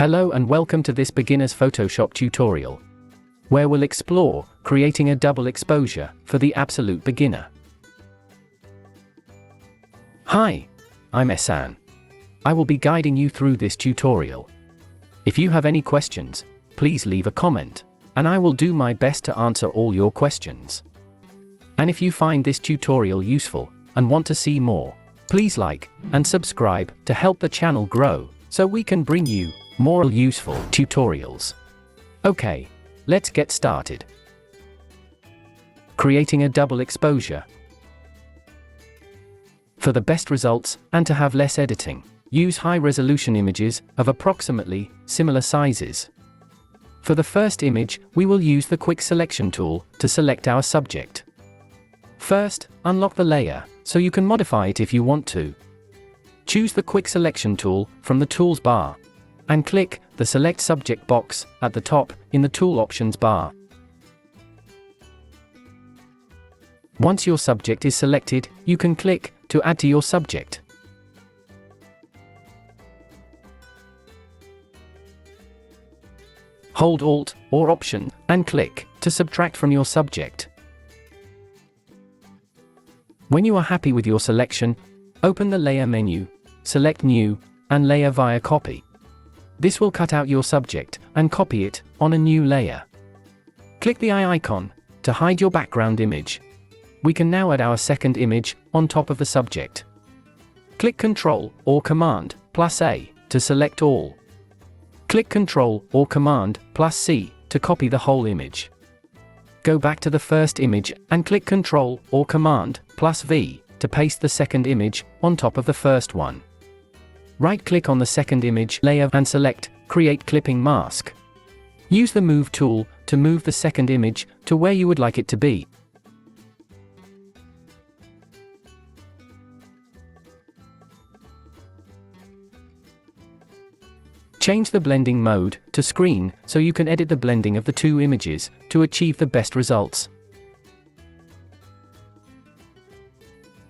Hello and welcome to this beginner's Photoshop tutorial, where we'll explore creating a double exposure for the absolute beginner. Hi, I'm Ehsan. I will be guiding you through this tutorial. If you have any questions, please leave a comment, and I will do my best to answer all your questions. And if you find this tutorial useful and want to see more, please like and subscribe to help the channel grow so we can bring you more useful tutorials. Okay, let's get started. Creating a double exposure. For the best results and to have less editing, use high-resolution images of approximately similar sizes. For the first image, we will use the Quick Selection tool to select our subject. First, unlock the layer, so you can modify it if you want to. Choose the Quick Selection tool from the Tools bar, and click the Select Subject box at the top in the Tool Options bar. Once your subject is selected, you can click to add to your subject. Hold Alt or Option and click to subtract from your subject. When you are happy with your selection, open the Layer menu, select New, and Layer via Copy. This will cut out your subject and copy it on a new layer. Click the eye icon to hide your background image. We can now add our second image on top of the subject. Click Ctrl or Command plus A to select all. Click Ctrl or Command plus C to copy the whole image. Go back to the first image and click Ctrl or Command plus V to paste the second image on top of the first one. Right-click on the second image layer and select Create Clipping Mask. Use the Move tool to move the second image to where you would like it to be. Change the blending mode to screen so you can edit the blending of the two images to achieve the best results.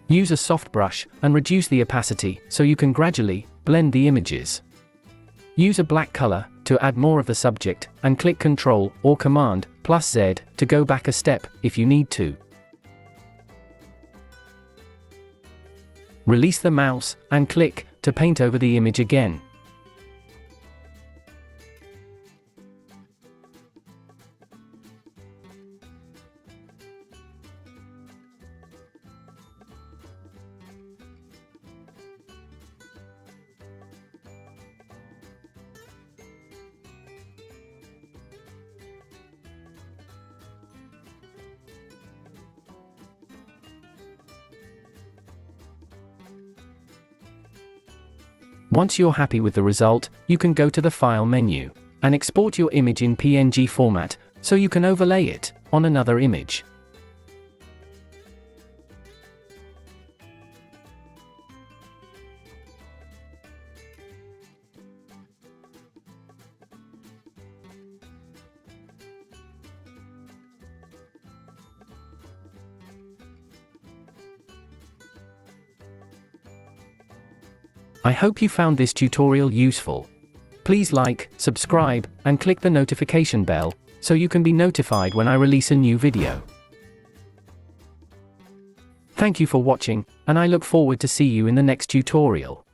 Use a soft brush and reduce the opacity so you can gradually blend the images. Use a black color to add more of the subject and click Ctrl or Command plus Z to go back a step if you need to. Release the mouse and click to paint over the image again. Once you're happy with the result, you can go to the File menu and export your image in PNG format so you can overlay it on another image. I hope you found this tutorial useful. Please like, subscribe, and click the notification bell so you can be notified when I release a new video. Thank you for watching, and I look forward to see you in the next tutorial.